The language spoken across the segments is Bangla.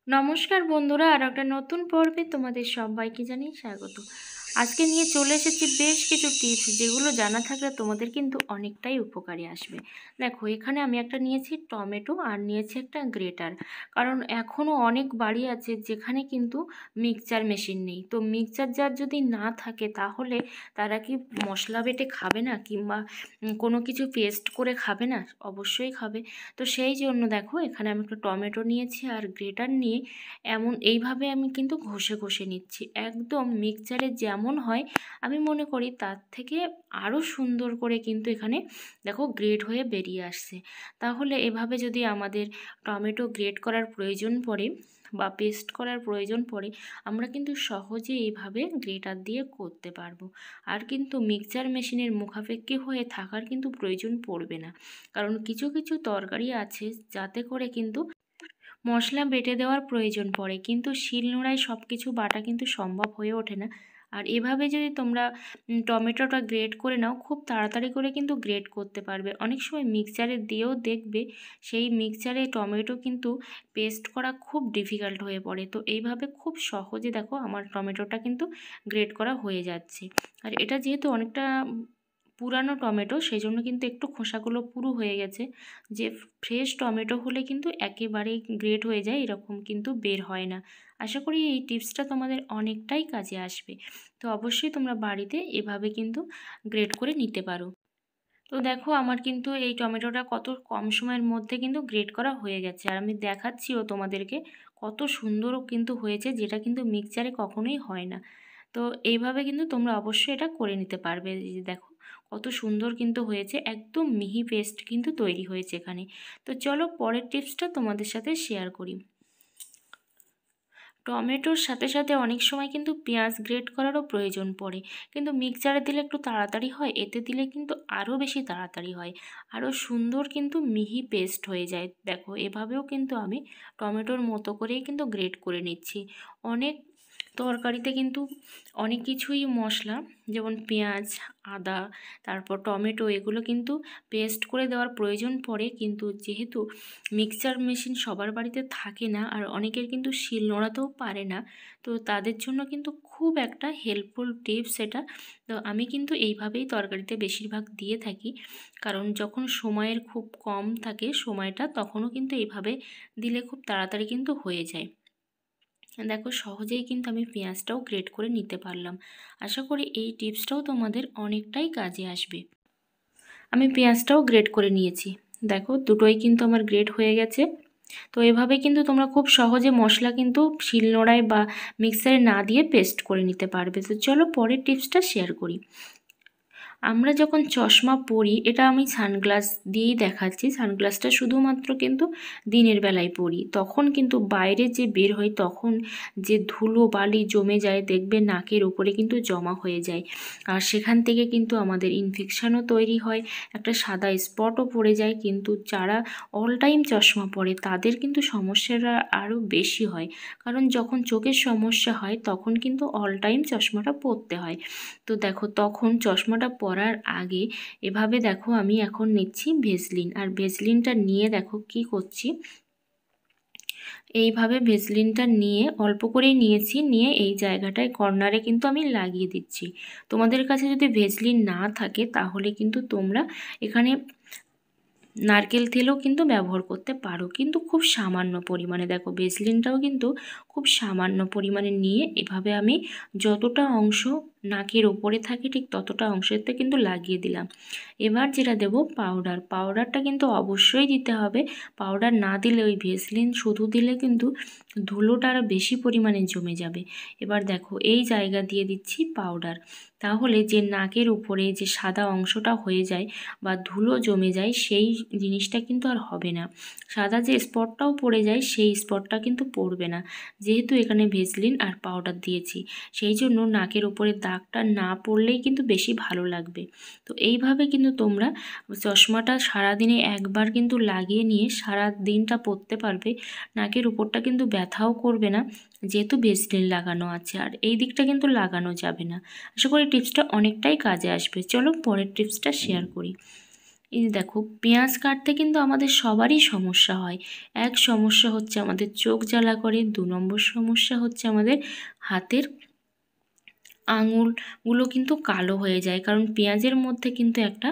নমস্কার বন্ধুরা, আর একটা নতুন পর্বে তোমাদের সবাইকে জানিয়ে স্বাগত। আজকে নিয়ে চলে এসেছি বেশ কিছু টিপস, যেগুলো জানা থাকলে তোমাদের কিন্তু অনেকটাই উপকারে আসবে। দেখো, এখানে আমি একটা নিয়েছি টমেটো আর নিয়েছি একটা গ্রেটার। কারণ এখনও অনেক বাড়ি আছে যেখানে কিন্তু মিক্সচার মেশিন নেই। তো মিক্সচার জার যদি না থাকে তাহলে তারা কি মশলা বেটে খাবে না, কিংবা কোনো কিছু পেস্ট করে খাবে না? অবশ্যই খাবে। তো সেই জন্য দেখো, এখানে আমি একটা টমেটো নিয়েছি আর গ্রেটার নিয়ে এইভাবে আমি কিন্তু ঘষে ঘষে নিচ্ছি। একদম মিক্সচারে যেমন হয় আমি মনে করি তার থেকে আরও সুন্দর করে কিন্তু এখানে দেখো গ্রেট হয়ে বেরিয়ে আসছে। তাহলে এভাবে যদি আমাদের টমেটো গ্রেট করার প্রয়োজন পড়ে বা পেস্ট করার প্রয়োজন পড়ে, আমরা কিন্তু সহজে এইভাবে গ্রেটার দিয়ে করতে পারবো। আর কিন্তু মিক্সচার মেশিনের মুখাপেক্ষি হয়ে থাকার কিন্তু প্রয়োজন পড়বে না। কারণ কিছু কিছু তরকারি আছে যাতে করে কিন্তু মশলা বেটে দেওয়ার প্রয়োজন পড়ে, কিন্তু শিলনোড়ায় সব কিছু বাটা কিন্তু সম্ভব হয়ে ওঠে না। আর এভাবে যদি তোমরা টমেটোটা গ্রেট করে নাও, খুব তাড়াতাড়ি করে কিন্তু গ্রেট করতে পারবে। অনেক সময় মিক্সচারে দিয়েও দেখবে সেই মিক্সচারে টমেটো কিন্তু পেস্ট করা খুব ডিফিকাল্ট হয়ে পড়ে। তো এইভাবে খুব সহজে দেখো আমার টমেটোটা কিন্তু গ্রেট করা হয়ে যাচ্ছে। আর এটা যেহেতু অনেকটা পুরানো টমেটো, সেই জন্য কিন্তু একটু খোসাগুলো পুরু হয়ে গেছে। যে ফ্রেশ টমেটো হলে কিন্তু একেবারেই গ্রেট হয়ে যায়, এরকম কিন্তু বের হয় না। আশা করি এই টিপসটা তোমাদের অনেকটাই কাজে আসবে। তো অবশ্যই তোমরা বাড়িতে এভাবে কিন্তু গ্রেট করে নিতে পারো। তো দেখো, আমার কিন্তু এই টমেটোটা কত কম সময়ের মধ্যে কিন্তু গ্রেট করা হয়ে গেছে, আর আমি দেখাচ্ছিও তোমাদেরকে কত সুন্দরও কিন্তু হয়েছে, যেটা কিন্তু মিক্সচারে কখনোই হয় না। তো এইভাবে কিন্তু তোমরা অবশ্যই এটা করে নিতে পারবে। এই যে দেখো কত সুন্দর কিন্তু হয়েছে, একদম মিহি পেস্ট কিন্তু তৈরি হয়েছে এখানে। তো চলো পরের টিপসটা তোমাদের সাথে শেয়ার করি। টমেটোর সাথে সাথে অনেক সময় কিন্তু পেঁয়াজ গ্রেট করারও প্রয়োজন পড়ে, কিন্তু মিক্সচারে দিলে একটু তাড়াতাড়ি হয়, এতে দিলে কিন্তু আরও বেশি তাড়াতাড়ি হয়, আরও সুন্দর কিন্তু মিহি পেস্ট হয়ে যায়। দেখো এভাবেও কিন্তু আমি টমেটোর মতো করেই কিন্তু গ্রেট করে নিচ্ছি। অনেক তরকারিতে কিন্তু অনেক কিছুই মশলা, যেমন পেঁয়াজ, আদা, তারপর টমেটো, এগুলো কিন্তু পেস্ট করে দেওয়ার প্রয়োজন পড়ে, কিন্তু যেহেতু মিক্সচার মেশিন সবার বাড়িতে থাকে না, আর অনেকের কিন্তু শিল নোড়াতেও পারে না, তো তাদের জন্য কিন্তু খুব একটা হেল্পফুল টিপস এটা। তো আমি কিন্তু এইভাবেই তরকারিতে বেশিরভাগ দিয়ে থাকি, কারণ যখন সময়ের খুব কম থাকে সময়টা, তখনও কিন্তু এইভাবে দিলে খুব তাড়াতাড়ি কিন্তু হয়ে যায়। দেখো সহজেই কিন্তু আমি পেঁয়াজটাও গ্রেট করে নিতে পারলাম। আশা করি এই টিপসটাও তোমাদের অনেকটাই কাজে আসবে। আমি পেঁয়াজটাও গ্রেট করে নিয়েছি। দেখো দুটোই কিন্তু আমার গ্রেট হয়ে গেছে। তো এভাবে কিন্তু তোমরা খুব সহজে মশলা কিন্তু শিলনোড়ায় বা মিক্সারে না দিয়ে পেস্ট করে নিতে পারবে। তো চলো পরের টিপসটা শেয়ার করি। আমরা যখন চশমা পরি, এটা আমি সানগ্লাস দিয়েই দেখাচ্ছি, সানগ্লাসটা শুধুমাত্র কিন্তু দিনের বেলায় পরি, তখন কিন্তু বাইরে যে বের হয় তখন যে ধুলো বালি জমে যায়, দেখবে নাকের উপরে কিন্তু জমা হয়ে যায়, আর সেখান থেকে কিন্তু আমাদের ইনফেকশানও তৈরি হয়, একটা সাদা স্পটও পড়ে যায়। কিন্তু যারা অল টাইম চশমা পরে তাদের কিন্তু সমস্যাটা আরও বেশি হয়, কারণ যখন চোখের সমস্যা হয় তখন কিন্তু অল টাইম চশমাটা পরতে হয়। তো দেখো তখন চশমাটা পরার আগে এভাবে দেখো আমি এখন নিচ্ছি ভেসলিন, আর ভেসলিনটা নিয়ে দেখো কি করছি, এইভাবে ভেসলিনটা নিয়ে অল্প করেই নিয়েছি, নিয়ে এই জায়গাটায় কর্নারে কিন্তু আমি লাগিয়ে দিচ্ছি। তোমাদের কাছে যদি ভেসলিন না থাকে তাহলে কিন্তু তোমরা এখানে নারকেল তেলও কিন্তু ব্যবহার করতে পারো, কিন্তু খুব সামান্য পরিমাণে। দেখো ভেসলিনটাও কিন্তু খুব সামান্য পরিমাণে নিয়ে এভাবে আমি যতটা অংশ নাকের ওপরে থাকে ঠিক ততটা অংশেতে কিন্তু লাগিয়ে দিলাম। এবার যেটা দেব পাউডার, পাউডারটা কিন্তু অবশ্যই দিতে হবে। পাউডার না দিলে ওই ভেসলিন শুধু দিলে কিন্তু ধুলোটা আরও বেশি পরিমাণে জমে যাবে। এবার দেখো এই জায়গা দিয়ে দিচ্ছি পাউডার, তাহলে যে নাকের উপরে যে সাদা অংশটা হয়ে যায় বা ধুলো জমে যায় সেই জিনিসটা কিন্তু আর হবে না। সাদা যে স্পটটাও পড়ে যায় সেই স্পটটা কিন্তু পড়বে না, যেহেতু এখানে ভেসলিন আর পাউডার দিয়েছি। সেই জন্য নাকের উপরে দাগটা না পড়লেই কিন্তু বেশি ভালো লাগবে। তো এইভাবে কিন্তু তোমরা চশমাটা সারাদিনে একবার কিন্তু লাগিয়ে নিয়ে সারা দিনটা পরতে পারবে। নাকের উপরটা কিন্তু ব্যথাও করবে না, যেহেতু ভেসলিন লাগানো আছে, আর এই দিকটা কিন্তু লাগানো যাবে না। আশা করি টিপসটা অনেকটাই কাজে আসবে। চলো পরের টিপসটা শেয়ার করি। এই দেখো পেঁয়াজ কাটতে কিন্তু আমাদের সবারই সমস্যা হয়। এক সমস্যা হচ্ছে আমাদের চোখ জ্বালা করে, 2 নম্বর সমস্যা হচ্ছে আমাদের হাতের আঙুলগুলো কিন্তু কালো হয়ে যায়, কারণ পেঁয়াজের মধ্যে কিন্তু একটা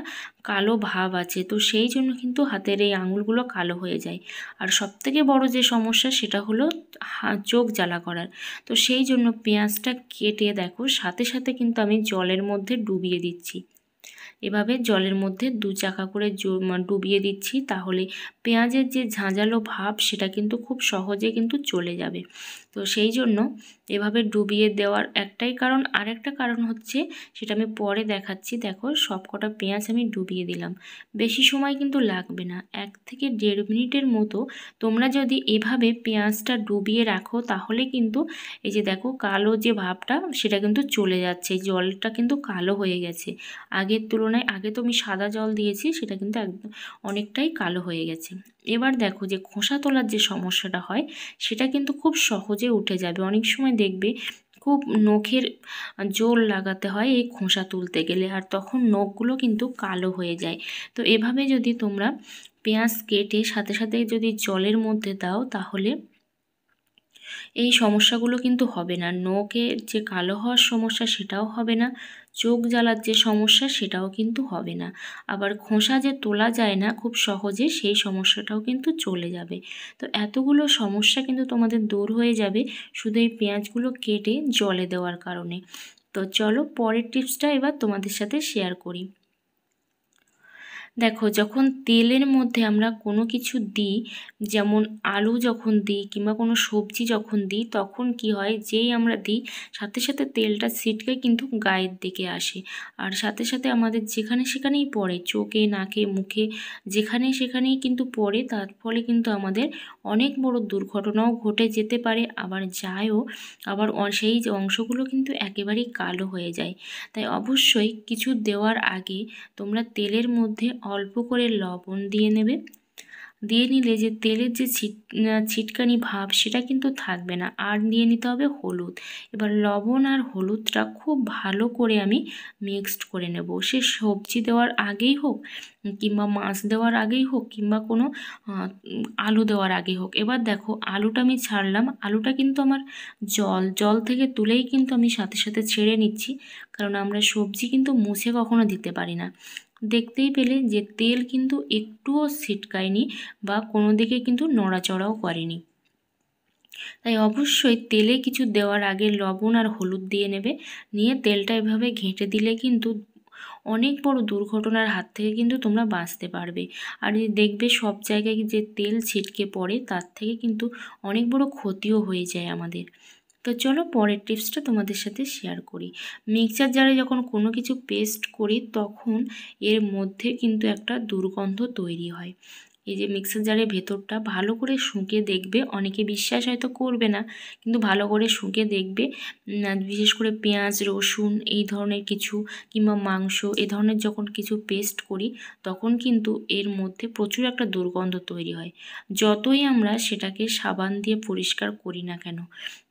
কালো ভাব আছে, তো সেই জন্য কিন্তু হাতের এই আঙুলগুলো কালো হয়ে যায়। আর সবথেকে বড় যে সমস্যা সেটা হলো চোখ জ্বালা করার। তো সেই জন্য পেঁয়াজটা কেটে দেখো সাথে সাথে কিন্তু আমি জলের মধ্যে ডুবিয়ে দিচ্ছি। এভাবে জলের মধ্যে 2 চাকা করে ডুবিয়ে দিচ্ছি, তাহলে পেঁয়াজের যে ঝাঁঝালো ভাব সেটা কিন্তু খুব সহজে কিন্তু চলে যাবে। তো সেই জন্য এভাবে ডুবিয়ে দেওয়ার একটাই কারণ, আরেকটা কারণ হচ্ছে সেটা আমি পরে দেখাচ্ছি। দেখো সবকটা পেঁয়াজ আমি ডুবিয়ে দিলাম, বেশি সময় কিন্তু লাগবে না, 1 থেকে 1.5 মিনিটের মতো তোমরা যদি এভাবে পেঁয়াজটা ডুবিয়ে রাখো তাহলে কিন্তু এই যে দেখো কালো যে ভাবটা সেটা কিন্তু চলে যাচ্ছে, জলটা কিন্তু কালো হয়ে গেছে আগের তুলনায়। আগে তো আমি সাদা জল দিয়েছি, সেটা কিন্তু একদম অনেকটাই কালো হয়ে গেছে। এবার দেখো যে খোসা তোলার যে সমস্যাটা হয় সেটা কিন্তু খুব সহজে উঠে যাবে। অনেক সময় দেখবে খুব নখের জোর লাগাতে হয় এই খোসা তুলতে গেলে, আর তখন নখগুলো কিন্তু কালো হয়ে যায়। তো এভাবে যদি তোমরা পেঁয়াজ কেটে সাথে সাথে যদি জলের মধ্যে দাও তাহলে এই সমস্যাগুলো কিন্তু হবে না। নখের যে কালো হওয়ার সমস্যা সেটাও হবে না, চোখ জ্বালার যে সমস্যা সেটাও কিন্তু হবে না। আবার খোসা যে তোলা যায় না খুব সহজে, সেই সমস্যাটাও কিন্তু চলে যাবে। তো এতগুলো সমস্যা কিন্তু তোমাদের দূর হয়ে যাবে শুধু এই পেঁয়াজগুলো কেটে জলে দেওয়ার কারণে। তো চলো পরের টিপসটা এবার তোমাদের সাথে শেয়ার করি। দেখো যখন তেলের মধ্যে আমরা কোনো কিছু দিই, যেমন আলু যখন দিই কিংবা কোনো সবজি যখন দিই, তখন কি হয়, যেই আমরা দিই সাথে সাথে তেলটা ছিটকে কিন্তু গায়ের দিকে আসে, আর সাথে সাথে আমাদের যেখানে সেখানেই পড়ে, চোখে নাকে মুখে যেখানে সেখানেই কিন্তু পড়ে। তার ফলে কিন্তু আমাদের অনেক বড় দুর্ঘটনাও ঘটে যেতে পারে, আবার যায়ও, আবার সেই যে অংশগুলো কিন্তু একেবারেই কালো হয়ে যায়। তাই অবশ্যই কিছু দেওয়ার আগে তোমরা তেলের মধ্যে অল্প করে লবণ দিয়ে নেবে। দিয়ে নিলে যে তেলের যে ছিটকানি ভাব সেটা কিন্তু থাকবে না। আর দিয়ে নিতে হবে হলুদ। এবার লবণ আর হলুদটা খুব ভালো করে আমি মিক্সড করে নেব, সে সবজি দেওয়ার আগেই হোক কিংবা মাছ দেওয়ার আগেই হোক কিংবা কোনো আলু দেওয়ার আগেই হোক। এবার দেখো আলুটা আমি ছাড়লাম, আলুটা কিন্তু আমার জল থেকে তুলেই কিন্তু আমি সাথে সাথে ছেড়ে নিচ্ছি, কারণ আমরা সবজি কিন্তু মুছে কখনো দিতে পারি না। দেখতেই পেলে যে তেল কিন্তু একটুও ছিটকায়নি বা কোনো দিকে কিন্তু নড়াচড়াও করেনি। তাই অবশ্যই তেলে কিছু দেওয়ার আগে লবণ আর হলুদ দিয়ে নেবে, নিয়ে তেলটা এভাবে ঘেঁটে দিলে কিন্তু অনেক বড় দুর্ঘটনার হাত থেকে কিন্তু তোমরা বাঁচতে পারবে। আর দেখবে সব জায়গায় যে তেল ছিটকে পড়ে তার থেকে কিন্তু অনেক বড় ক্ষতিও হয়ে যায় আমাদের। তো চলো পরের টিপসটা তোমাদের সাথে শেয়ার করি। মিক্সচার জারে যখন কোনো কিছু পেস্ট করি তখন এর মধ্যে কিন্তু একটা দুর্গন্ধ তৈরি হয়। এই যে মিক্সার জারের ভেতরটা ভালো করে শুঁকে দেখবে, অনেকে বিশ্বাস হয়তো করবে না, কিন্তু ভালো করে শুঁকে দেখবে। বিশেষ করে পেঁয়াজ রসুন এই ধরনের কিছু কিংবা মাংস এ ধরনের যখন কিছু পেস্ট করি তখন কিন্তু এর মধ্যে প্রচুর একটা দুর্গন্ধ তৈরি হয়, যতই আমরা সেটাকে সাবান দিয়ে পরিষ্কার করি না কেন।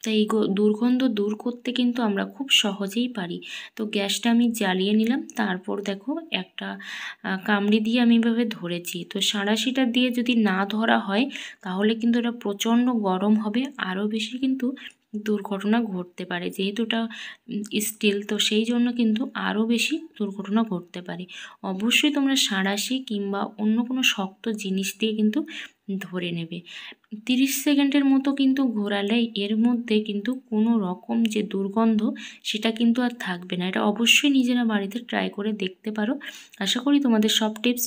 তাই এই দুর্গন্ধ দূর করতে কিন্তু আমরা খুব সহজেই পারি। তো গ্যাসটা আমি জ্বালিয়ে নিলাম, তারপর দেখো একটা কামড়ি দিয়ে আমি এভাবে ধরেছি। তো সাঁড়াশিটা দিয়ে যদি না ধরা হয় তাহলে কিন্তু এটা প্রচণ্ড গরম হবে, আরও বেশি কিন্তু দুর্ঘটনা ঘটতে পারে। যেহেতু এটা স্টিল, তো সেই জন্য কিন্তু আরও বেশি দুর্ঘটনা ঘটতে পারে। অবশ্যই তোমরা সাঁড়াশি কিংবা অন্য কোনো শক্ত জিনিস দিয়ে কিন্তু ধরে নেবে। 30 সেকেন্ডের মতো কিন্তু ঘোরালেই এর মধ্যে কিন্তু কোনো রকম যে দুর্গন্ধ সেটা কিন্তু আর থাকবে না। এটা অবশ্যই নিজেরা বাড়িতে ট্রাই করে দেখতে পারো। আশা করি তোমাদের সব টিপস